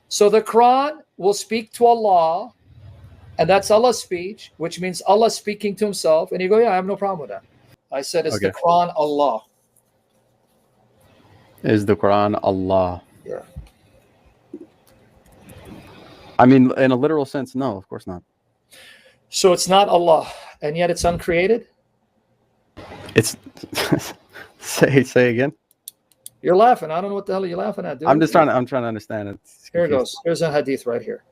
So the Quran will speak to Allah, and that's Allah's speech, which means Allah speaking to himself. And you go, yeah, I have no problem with that. I said, is the Quran Allah? Is the Quran Allah? Yeah. I mean, in a literal sense, no, of course not. So it's not Allah, and yet it's uncreated? It's say again. You're laughing. I don't know what the hell you're laughing at, dude. I'm trying to understand it. Here it goes. Here's a hadith right here.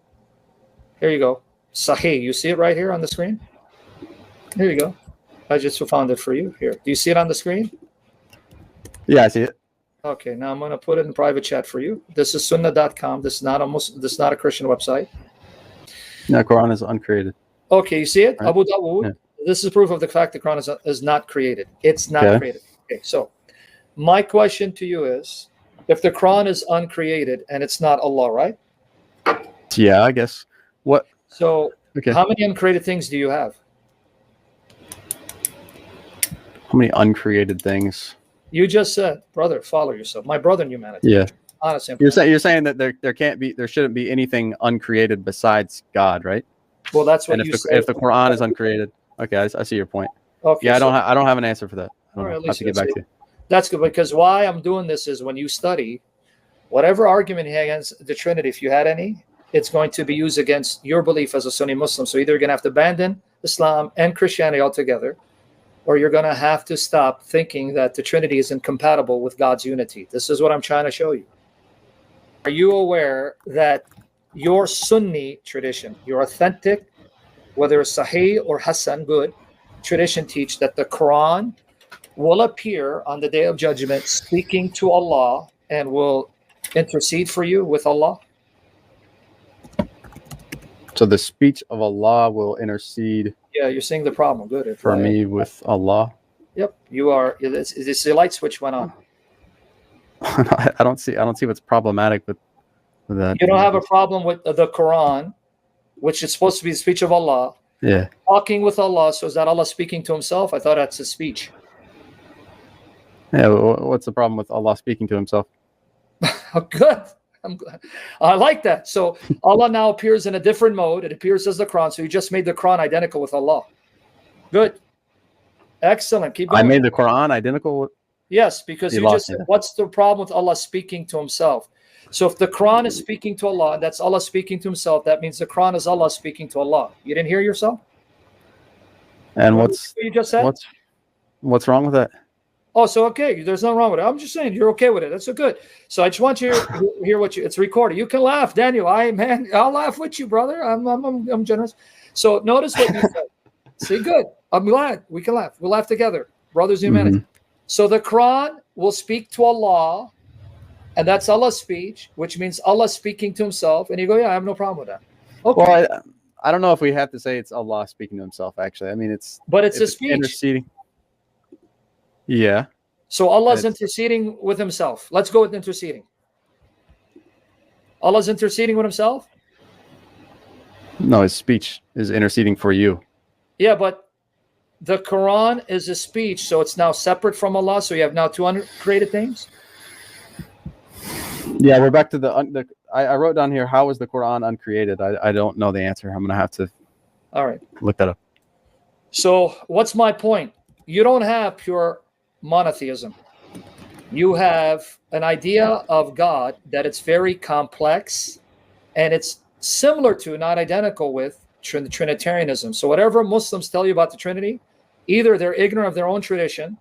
Here you go. Sahih. You see it right here on the screen? Here you go. I just found it for you. Here. Do you see it on the screen? Yeah, I see it. Okay, now I'm going to put it in private chat for you. This is sunnah.com. This is not a Christian website. No, Quran is uncreated. Okay, you see it? Right. Abu Dawood. Yeah. This is proof of the fact the Quran is not created. It's not created. Okay, so my question to you is, if the Quran is uncreated and it's not Allah, right? Yeah, I guess. What? So how many uncreated things do you have? How many uncreated things? You just said, brother, follow yourself. My brother in humanity. Yeah. Honestly. You're saying that there shouldn't be anything uncreated besides God, right? Well, that's what if the Quran is uncreated. Okay, I see your point. Okay, yeah, I don't have an answer for that. I have to get back to you. That's good, because why I'm doing this is when you study, whatever argument you have against the Trinity, if you had any, it's going to be used against your belief as a Sunni Muslim. So either you're going to have to abandon Islam and Christianity altogether, or you're going to have to stop thinking that the Trinity is incompatible with God's unity. This is what I'm trying to show you. Are you aware that your Sunni tradition, your authentic, whether it's Sahih or Hassan, good tradition, teach that the Quran will appear on the Day of Judgment speaking to Allah and will intercede for you with Allah? So the speech of Allah will intercede. Yeah, you're seeing the problem. Good. For me with Allah. Yep, you are. It's the light switch went on. I don't see what's problematic with that. You don't have a problem with the Quran, which is supposed to be the speech of Allah. Yeah. Talking with Allah. So is that Allah speaking to himself? I thought that's his speech. Yeah, what's the problem with Allah speaking to himself? Oh, good. I'm glad. I like that. So Allah now appears in a different mode. It appears as the Quran. So you just made the Quran identical with Allah. Good. Excellent. Keep going. I made the Quran identical with... Yes, because you just said, what's the problem with Allah speaking to himself? So if the Quran is speaking to Allah, that's Allah speaking to himself, that means the Quran is Allah speaking to Allah. You didn't hear yourself? And what you just said? What's wrong with that? Oh, so okay, there's nothing wrong with it. I'm just saying you're okay with it. That's so good. So I just want you to hear it's recorded. You can laugh, Daniel. I'll laugh with you, brother. I'm generous. So notice what you said. See, good. I'm glad we can laugh. We'll laugh together, brothers in humanity. Mm-hmm. So the Quran will speak to Allah, and that's Allah's speech, which means Allah speaking to himself. And you go, yeah, I have no problem with that. Okay. Well, I don't know if we have to say it's Allah speaking to himself. Actually, I mean it's a speech. Interceding. Yeah. So Allah's interceding with himself. Let's go with interceding. Allah's interceding with himself? No, his speech is interceding for you. Yeah, but the Quran is a speech, so it's now separate from Allah. So you have now 200 created things? Yeah, we're back to I wrote down here, how is the Quran uncreated? I don't know the answer. I'm going to have to look that up. So what's my point? You don't have pure monotheism. You have an idea of God that it's very complex, and it's similar to, not identical with, Trinitarianism. So whatever Muslims tell you about the Trinity, either they're ignorant of their own tradition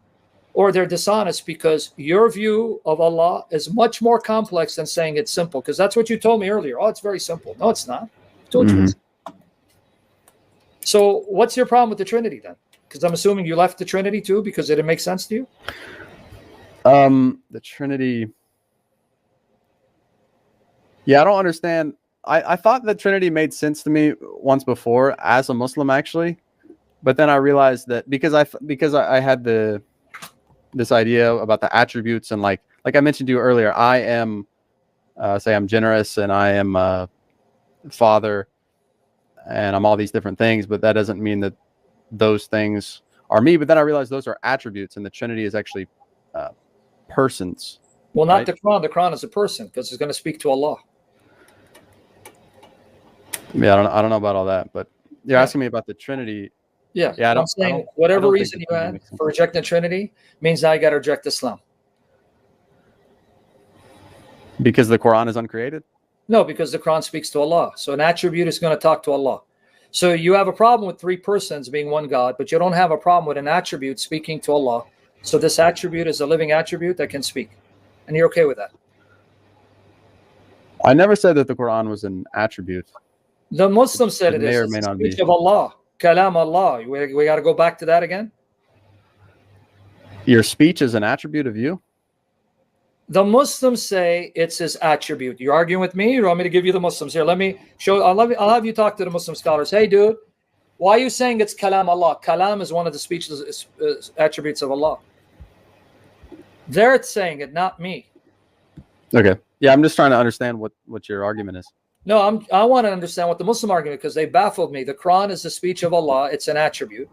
or they're dishonest, because your view of Allah is much more complex than saying it's simple, because that's what you told me earlier. Oh, it's very simple. No, it's not. I told you it's not. So what's your problem with the Trinity then? Because I'm assuming you left the Trinity too because it didn't make sense to you? The Trinity. Yeah, I don't understand. I thought the Trinity made sense to me once before as a Muslim, actually. But then I realized that because I had this idea about the attributes, and like I mentioned to you earlier, I am I'm generous, and I am a father, and I'm all these different things, but that doesn't mean that those things are me. But then I realized those are attributes, and the Trinity is actually persons. Well, not right? The Quran. The Quran is a person because it's going to speak to Allah. Yeah, I don't know about all that, but you're Yeah. asking me about the Trinity. Yeah, Yeah, I'm saying whatever don't think reason the you Trinity had makes sense. for rejecting Trinity means now you got to reject Islam. Because the Quran is uncreated? No, because the Quran speaks to Allah. So an attribute is going to talk to Allah. So you have a problem with three persons being one God, but you don't have a problem with an attribute speaking to Allah. So this attribute is a living attribute that can speak. And you're okay with that. I never said that the Quran was an attribute. The Muslims said It it may is. or It's may the not speech be. of Allah. Kalam Allah. We got to go back to that again. Your speech is an attribute of you? The Muslims say it's his attribute. You arguing with me? Or you want me to give you the Muslims? Here, let me show. I'll have you talk to the Muslim scholars. Hey, dude, why are you saying it's kalam Allah? Kalam is one of the speeches attributes of Allah. They're saying it, not me. Okay. Yeah, I'm just trying to understand what your argument is. No, I want to understand what the Muslim argument, because they baffled me. The Quran is the speech of Allah. It's an attribute.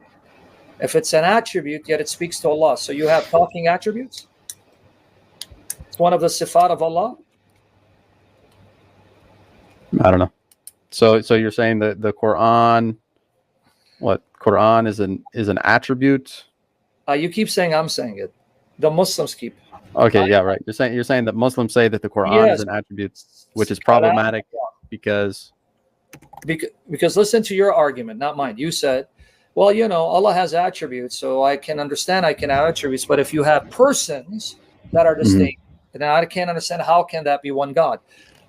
If it's an attribute, yet it speaks to Allah. So you have talking attributes? It's one of the sifat of Allah? I don't know. So you're saying that the Quran, Quran is an attribute? You keep saying I'm saying it. The Muslims keep. Okay, yeah, right. You're saying that Muslims say that the Quran is an attribute, which is problematic because listen to your argument, not mine. You said, well, Allah has attributes, so I can understand I can have attributes, but if you have persons that are distinct, then I can't understand how can that be one God.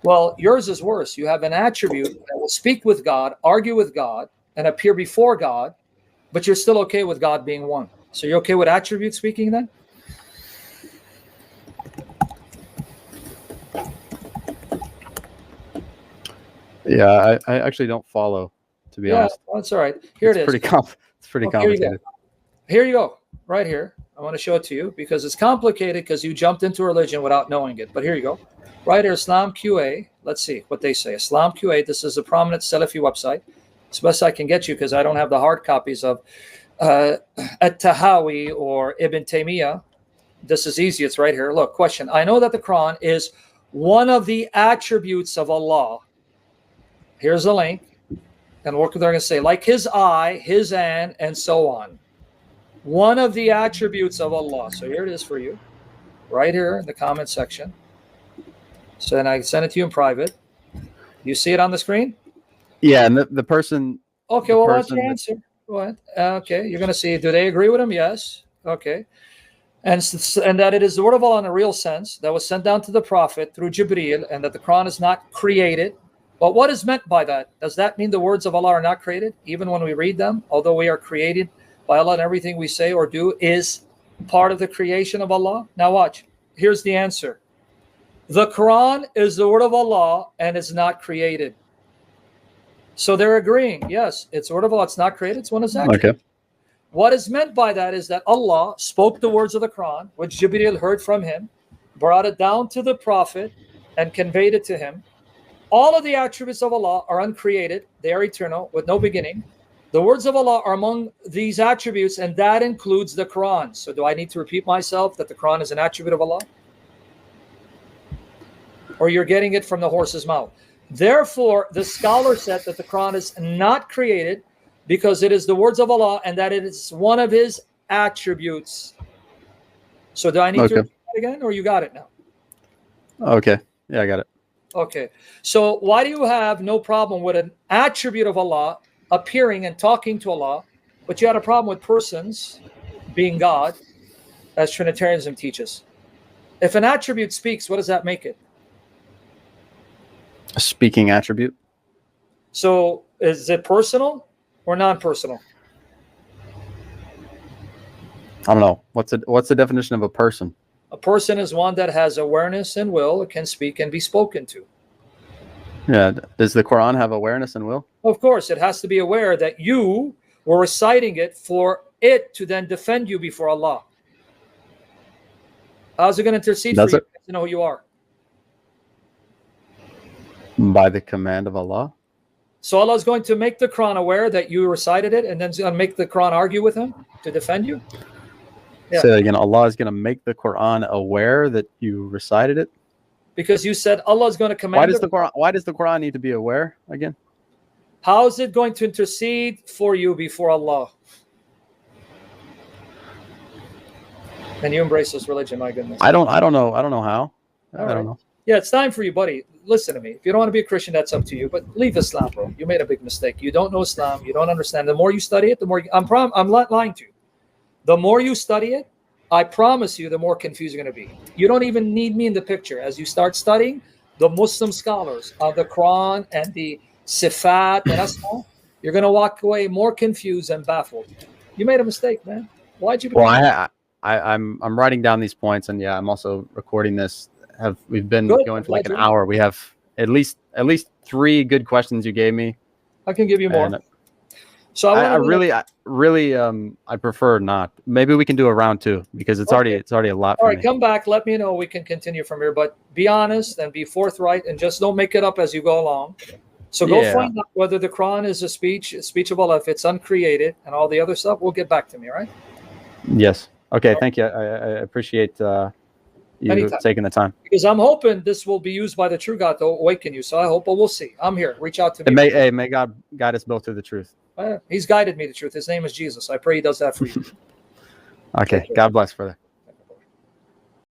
Well, yours is worse. You have an attribute that will speak with God, argue with God, and appear before God, but you're still okay with God being one. So you're okay with attribute speaking then? Yeah, I actually don't follow, to be honest. Well, that's all right. Here it is. It's pretty complicated. Here you go. Right here. I want to show it to you because it's complicated because you jumped into religion without knowing it. But here you go. Right here, Islam QA. Let's see what they say. Islam QA. This is a prominent Salafi website. It's the best I can get you because I don't have the hard copies of At-Tahawi or Ibn Taymiyyah. This is easy. It's right here. Look, question. I know that the Quran is one of the attributes of Allah. Here's a link. And what they're going to say, like his eye, his hand, and so on. One of the attributes of Allah. So here it is for you, right here in the comment section. So then I send it to you in private. You see it on the screen? Yeah, and the person. Okay, well, what's your answer? What? Okay, you're going to see, do they agree with him? Yes. Okay. And that it is the word of Allah in a real sense that was sent down to the Prophet through Jibreel, and that the Quran is not created. But what is meant by that? Does that mean the words of Allah are not created? Even when we read them, although we are created by Allah and everything we say or do is part of the creation of Allah? Now watch. Here's the answer. The Quran is the word of Allah and is not created. So they're agreeing. Yes, it's the word of Allah. It's not created. It's one is not created. What is meant by that is that Allah spoke the words of the Quran, which Jibreel heard from him, brought it down to the Prophet, and conveyed it to him. All of the attributes of Allah are uncreated. They are eternal with no beginning. The words of Allah are among these attributes, and that includes the Quran. So do I need to repeat myself that the Quran is an attribute of Allah? Or you're getting it from the horse's mouth? Therefore, the scholar said that the Quran is not created because it is the words of Allah and that it is one of his attributes. So do I need to repeat that again, or you got it now? Okay. Yeah, I got it. Okay. So why do you have no problem with an attribute of Allah appearing and talking to Allah, but you had a problem with persons being God, as Trinitarianism teaches? If an attribute speaks, what does that make it? A speaking attribute. So is it personal or non-personal? I don't know. What's the definition of a person? A person is one that has awareness and will, can speak and be spoken to. Yeah. Does the Quran have awareness and will? Of course, it has to be aware that you were reciting it for it to then defend you before Allah. How's it going to intercede for you to know who you are? By the command of Allah. So Allah is going to make the Quran aware that you recited it, and then going to make the Quran argue with him to defend you? Yeah. Say that again. Allah is going to make the Quran aware that you recited it? Because you said Allah is going to command. Why does the Quran need to be aware again? How is it going to intercede for you before Allah? And you embrace this religion, my goodness. I don't know how. All I don't right. know. Yeah, it's time for you, buddy. Listen to me. If you don't want to be a Christian, that's up to you. But leave Islam, bro. You made a big mistake. You don't know Islam. You don't understand. The more you study it, the more I'm not lying to you. The more you study it, I promise you, the more confused you're going to be. You don't even need me in the picture. As you start studying, the Muslim scholars of the Quran and the Sifat and Asma, you're going to walk away more confused and baffled. You made a mistake, man. Why'd you? Well, I'm writing down these points, and yeah, I'm also recording this. We've been going for like an hour. We have at least 3 good questions you gave me. I can give you more. So I really I prefer not. Maybe we can do a round 2 because it's already a lot. All right, come back. Let me know. We can continue from here. But be honest and be forthright, and just don't make it up as you go along. So go find out whether the Quran is a speech of Allah. If it's uncreated and all the other stuff, we'll get back to me. All right? Yes. Okay. Thank you. I appreciate you Anytime. Taking the time. Because I'm hoping this will be used by the true God to awaken you. So I hope, but we'll see. I'm here. Reach out to me. May God guide us both to the truth. He's guided me to the truth. His name is Jesus. I pray he does that for you. Okay. God bless, brother.